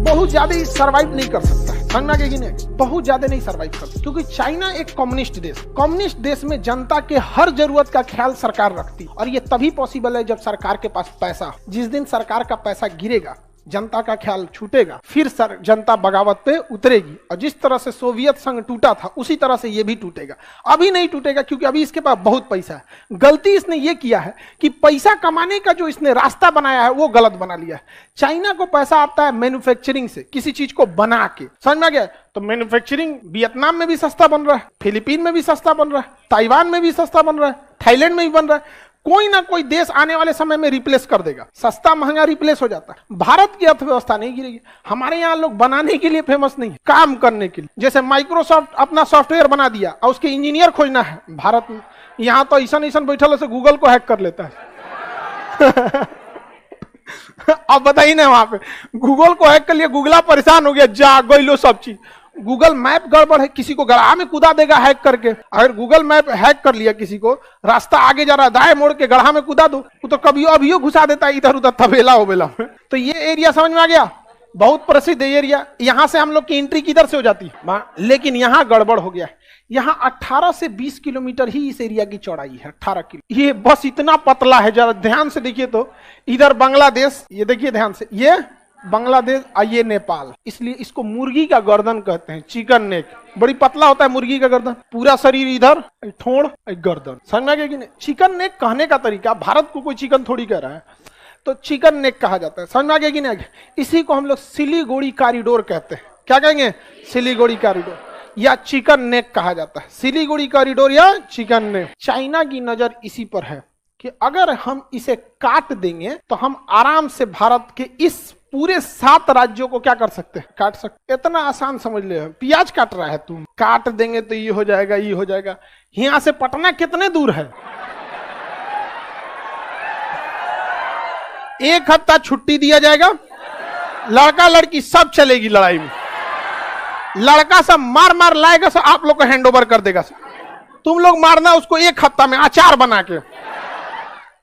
बहुत ज्यादा सर्वाइव नहीं कर सकता है, समझ में आ गया कि नहीं? बहुत ज्यादा नहीं सर्वाइव करता, क्योंकि चाइना एक कम्युनिस्ट देश में जनता के हर जरूरत का ख्याल सरकार रखती है, और ये तभी पॉसिबल है जब सरकार के पास पैसा हो। जिस दिन सरकार का पैसा गिरेगा, जनता का ख्याल छूटेगा, फिर जनता बगावत पे उतरेगी। और जिस तरह से सोवियत संघ टूटा था, उसी तरह से ये भी टूटेगा। अभी नहीं टूटेगा क्योंकि अभी इसके पास बहुत पैसा है। गलती इसने ये किया है कि पैसा कमाने का जो इसने रास्ता बनाया है वो गलत बना लिया है। चाइना को पैसा आता है मैन्युफैक्चरिंग से, किसी चीज को बना के, समझ में आ गया? तो मैन्युफैक्चरिंग वियतनाम में भी सस्ता बन रहा है, फिलीपीन में भी सस्ता बन रहा है, ताइवान में भी सस्ता बन रहा है, थाईलैंड में भी बन रहा है। कोई ना कोई देश आने वाले समय में रिप्लेस कर देगा, सस्ता महंगा रिप्लेस हो जाता है। भारत की अर्थव्यवस्था नहीं गिरेगी। हमारे यहाँ लोग बनाने के लिए फेमस नहीं, काम करने के लिए। जैसे माइक्रोसॉफ्ट अपना सॉफ्टवेयर बना दिया और उसके इंजीनियर खोजना है भारत में, यहाँ तो ऐसा बैठल से गूगल को हैक कर लेता है। अब बताइए ना, वहां पे गूगल को हैक कर लिया, गूगला परेशान हो गया, जा गई सब चीज। गूगल मैप गड़बड़ है, किसी को गड्ढा में कूदा देगा हैक करके। अगर गूगल मैप हैक कर लिया किसी को, रास्ता आगे जा रहा है, दाएं मोड़ के गड्ढा में कूदा दो, तो कभी अभी घुसा देता है इधर उधर तबेला उबेला में। तो ये एरिया समझ में आ गया, बहुत प्रसिद्ध एरिया। यहां से हम लोग की एंट्री किधर से हो जाती है, लेकिन यहाँ गड़बड़ हो गया है। यहाँ 18 से 20 किलोमीटर ही इस एरिया की चौड़ाई है, 18 किलो। ये बस इतना पतला है, जरा ध्यान से देखिए तो। इधर बांग्लादेश, ये देखिए ध्यान से, ये बांग्लादेश और ये नेपाल। इसलिए इसको मुर्गी का गर्दन कहते हैं, चिकन नेक। बड़ी पतला होता है मुर्गी का गर्दन, पूरा शरीर इधर, ठोड़ गर्दन, समझ में आ गया कि नहीं? चिकन नेक कहने का तरीका, भारत को कोई चिकन थोड़ी कह रहा है, तो चिकन नेक कहा जाता है, समझ में आ गया कि नहीं? इसी को हम लोग सिलीगुड़ी कॉरिडोर कहते हैं। क्या कहेंगे? सिलीगुड़ी कॉरिडोर या चिकन नेक कहा जाता है। सिलीगुड़ी कॉरिडोर या चिकन नेक। चाइना की नजर इसी पर है कि अगर हम इसे काट देंगे तो हम आराम से भारत के इस पूरे 7 राज्यों को क्या कर सकते हैं? काट सकते। इतना आसान समझ ले, प्याज काट रहा है तुम, काट देंगे तो ये हो जाएगा, ये हो जाएगा। यहां से पटना कितने दूर है? 1 हफ्ता छुट्टी दिया जाएगा, लड़का लड़की सब चलेगी लड़ाई में। लड़का सब मार मार लाएगा, सब आप लोग को हैंड ओवर कर देगा। तुम लोग मारना उसको 1 हफ्ता में अचार बना के।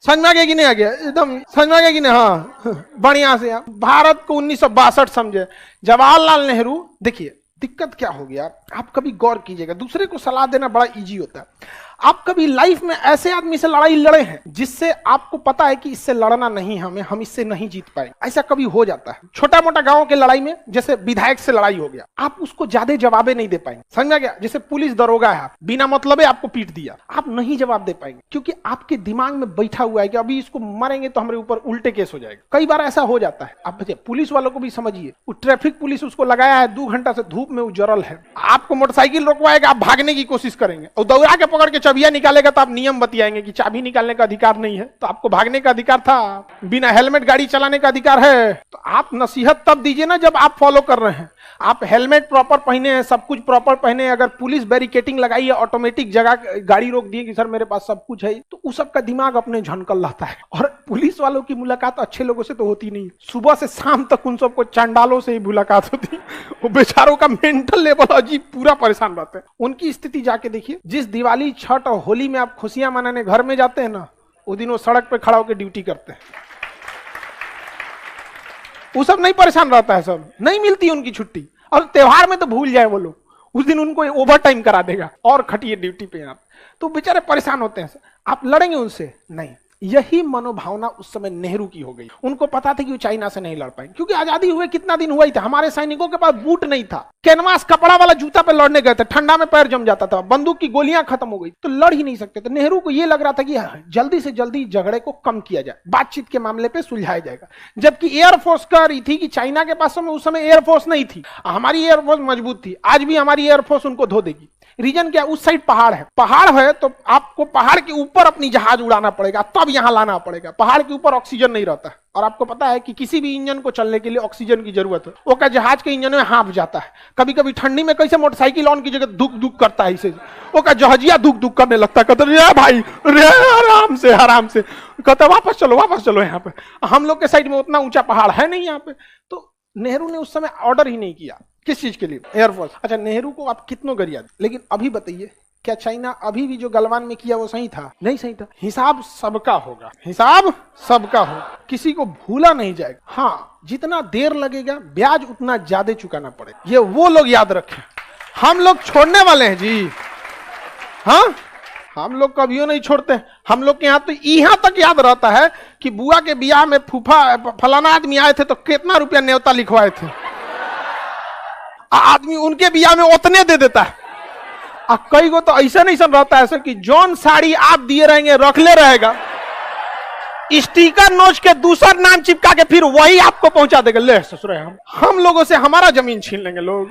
समझ में आ गया कि नहीं आ गया? एकदम समझ में आ गया कि नहीं? हाँ, बढ़िया से। भारत को 1962 समझे, जवाहरलाल नेहरू। देखिए दिक्कत क्या हो गया, आप कभी गौर कीजिएगा, दूसरे को सलाह देना बड़ा इजी होता है। आप कभी लाइफ में ऐसे आदमी से लड़ाई लड़े हैं जिससे आपको पता है कि इससे लड़ना नहीं, हम इससे नहीं जीत पाए? ऐसा कभी हो जाता है। छोटा मोटा गांव के लड़ाई में, जैसे विधायक से लड़ाई हो गया, आप उसको ज्यादा जवाबे नहीं दे पाएंगे, समझ में आ गया? जैसे पुलिस दरोगा है, बिना मतलब आपको पीट दिया, आप नहीं जवाब दे पाएंगे, क्योंकि आपके दिमाग में बैठा हुआ है कि अभी इसको मारेंगे तो हमारे ऊपर उल्टे केस हो जाएगा। कई बार ऐसा हो जाता है। आप पुलिस वालों को भी समझिए, ट्रैफिक पुलिस उसको लगाया है 2 घंटा से धूप में उजरल है, आपको मोटरसाइकिल रोकवाएगा, आप भागने की कोशिश करेंगे और दौड़ा के पकड़ के चाबियां निकालेगा, तो आप नियम बतियाएंगे कि चाबी निकालने का अधिकार नहीं है, तो आपको भागने का अधिकार था, बिना हेलमेट गाड़ी चलाने का अधिकार है। तो आप नसीहत तब दीजिए ना जब आप फॉलो कर रहे हैं। आप हेलमेट प्रॉपर पहने हैं, सब कुछ प्रॉपर पहने हैं, अगर पुलिस बैरिकेटिंग लगाई है, ऑटोमेटिक जगह गाड़ी रोक दिए कि सर मेरे पास सब कुछ है, तो उस सब का दिमाग अपने झनकल रहता है। और पुलिस वालों की मुलाकात अच्छे लोगों से तो होती नहीं, सुबह से शाम तक उन सबको चांडालों से ही मुलाकात होती। वो बेचारों का मेंटल लेवल अजीब, पूरा परेशान रहते हैं। उनकी स्थिति जाके देखिए, जिस दिवाली, छठ और होली में आप खुशियां मनाने घर में जाते हैं ना, उस दिन वो सड़क पे खड़ा होकर ड्यूटी करते हैं। वो सब नहीं परेशान रहता है, सब नहीं मिलती उनकी छुट्टी। और त्योहार में तो भूल जाए वो लोग, उस दिन उनको ओवर टाइम करा देगा और खटिए ड्यूटी पे आप, तो बेचारे परेशान होते हैं। आप लड़ेंगे उनसे? नहीं। यही मनोभावना उस समय नेहरू की हो गई। उनको पता था कि वो चाइना से नहीं लड़ पाएंगे, क्योंकि आजादी हुए कितना दिन हुआ ही था, हमारे सैनिकों के पास बूट नहीं था, कैनवास कपड़ा वाला जूता पे लड़ने गए थे, ठंडा में पैर जम जाता था, बंदूक की गोलियां खत्म हो गई, तो लड़ ही नहीं सकते। तो नेहरू को यह लग रहा था कि जल्दी से जल्दी झगड़े को कम किया जाए, बातचीत के मामले पे सुलझाया जाएगा। जबकि एयरफोर्स कह रही थी कि चाइना के पास उस समय एयरफोर्स नहीं थी, हमारी एयरफोर्स मजबूत थी, आज भी हमारी एयरफोर्स उनको धो देगी। रीजन क्या? उस साइड पहाड़ है, पहाड़ है तो आपको पहाड़ के ऊपर अपनी जहाज उड़ाना पड़ेगा, तब यहां लाना पड़ेगा। पहाड़ के ऊपर ऑक्सीजन नहीं रहता है, और आपको पता है कि किसी भी इंजन को चलने के लिए ऑक्सीजन की जरूरत है। वो क्या जहाज के इंजन में हाँफ जाता है, कभी कभी ठंडी में कैसे मोटरसाइकिल ऑन की जगह दुख दुख करता है, इसे वो क्या जहाजिया दुख दुख करने लगता है, कहते रे भाई रे आराम से आराम से, कहते वापस चलो यहाँ पे। हम लोग के साइड में उतना ऊंचा पहाड़ है नहीं यहाँ पे। तो नेहरू ने उस समय ऑर्डर ही नहीं किया, किस चीज के लिए? एयरफोर्स। अच्छा, नेहरू को आप कितनों गरिया, लेकिन अभी बताइए क्या चाइना अभी भी जो गलवान में किया वो सही था? नहीं सही था। हिसाब सबका होगा, हिसाब सबका होगा, किसी को भूला नहीं जाएगा। हाँ, जितना देर लगेगा ब्याज उतना ज्यादा चुकाना पड़ेगा, ये वो लोग याद रखें। हम लोग छोड़ने वाले हैं जी, हाँ, हम लोग कभी नहीं छोड़ते। हम लोग के यहाँ तो यहाँ तक याद रहता है कि बुआ के बियाह में फूफा फलाना आदमी आए थे तो कितना रुपया न्योता लिखवाए थे, आदमी उनके बियाह में उतने दे देता है। कई को तो ऐसा नहीं रहता है कि जौन साड़ी आप दिए रहेंगे रखले रहेगा, स्टिकर नोच के दूसरा नाम चिपका के फिर वही आपको पहुंचा देगा। ले ससुर, हम लोगों से हमारा जमीन छीन लेंगे लोग।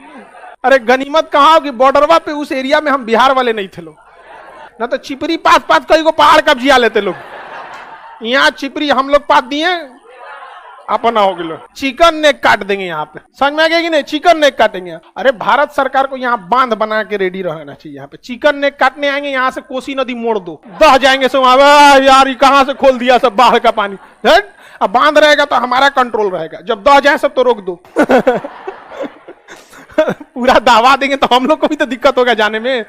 अरे गनीमत कहा कि बॉर्डरवा पे उस एरिया में हम बिहार वाले नहीं थे लोग, ना तो चिपरी पास कई को पहाड़ कब्जिया लेते लोग। यहाँ चिपरी हम लोग पास दिए, अपना हो गया, चिकन नेक काट देंगे यहाँ पे। समझ में आ गया कि नहीं? चिकन नेक काटेंगे। अरे भारत सरकार को यहाँ बांध बना के रेडी रहना चाहिए। यहाँ पे चिकन नेक काटने आएंगे, यहाँ से कोसी नदी मोड़ दो, दह जाएंगे सब। यार कहाँ से खोल दिया सब बाढ़ का पानी। अब बांध रहेगा तो हमारा कंट्रोल रहेगा, जब दह जाए सब तो रोक दो। पूरा दबा देंगे तो हम लोग को भी तो दिक्कत होगा जाने में,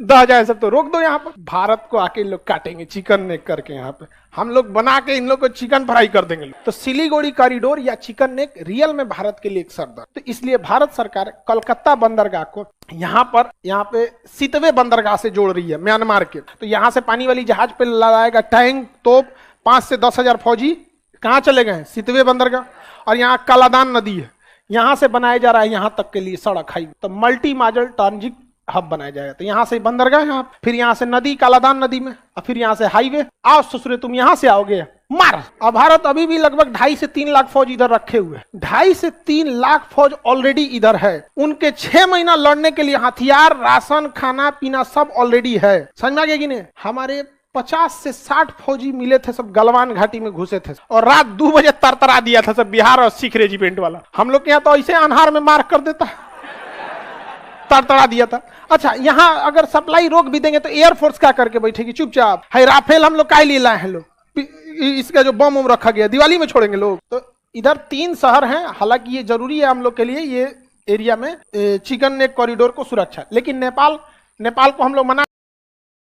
दह जाए सब तो रोक दो। यहाँ पर भारत को आके लोग काटेंगे चिकन नेक करके, यहाँ पे हम लोग बना के इन लोग को चिकन फ्राई कर देंगे। तो सिलीगुड़ी कॉरिडोर या चिकन नेक रियल में भारत के लिए एक सरदर्द। तो इसलिए भारत सरकार कलकत्ता बंदरगाह को यहाँ पे सितवे बंदरगाह से जोड़ रही है, म्यांमार के। तो यहाँ से पानी वाली जहाज पे लगाएगा टैंक, तोप, 5 से 10 हजार फौजी। कहाँ चले गए? सितवे बंदरगाह। और यहाँ कालादान नदी है, यहां से बनाया जा रहा है यहाँ तक के लिए सड़क, हाईवे। तो मल्टी मॉडल ट्रांजिट हब बनाया जाएगा। तो यहाँ से बंदरगाह, यहाँ फिर यहाँ से नदी, कालादान नदी में, और फिर यहाँ से हाईवे। आओ ससुरे, तुम यहाँ से आओगे मार। अब भारत अभी भी लगभग 2.5 से 3 लाख फौज इधर रखे हुए हैं। 2.5 से 3 लाख फौज ऑलरेडी इधर है। उनके 6 महीना लड़ने के लिए हथियार, राशन, खाना पीना सब ऑलरेडी है। समझ में आ गया कि नहीं? हमारे 50 से 60 फौजी मिले थे, सब गलवान घाटी में घुसे थे और रात 2 बजे तरतरा दिया था सब बिहार और सिख रेजिमेंट वाला। हम लोग के यहाँ तो ऐसे अनहार में मार कर देता, तरतरा दिया था। अच्छा, यहाँ अगर सप्लाई रोक भी देंगे तो एयरफोर्स क्या करके बैठेगी चुपचाप? है राफेल हम लोग काय लिए लाए हैं लोग, इसका जो बम उम रखा गया दिवाली में छोड़ेंगे लोग। तो इधर 3 शहर हैं, हालांकि ये जरूरी है हम लोग के लिए, ये एरिया में चिकन नेक कॉरिडोर को सुरक्षा। लेकिन नेपाल को हम लोग मना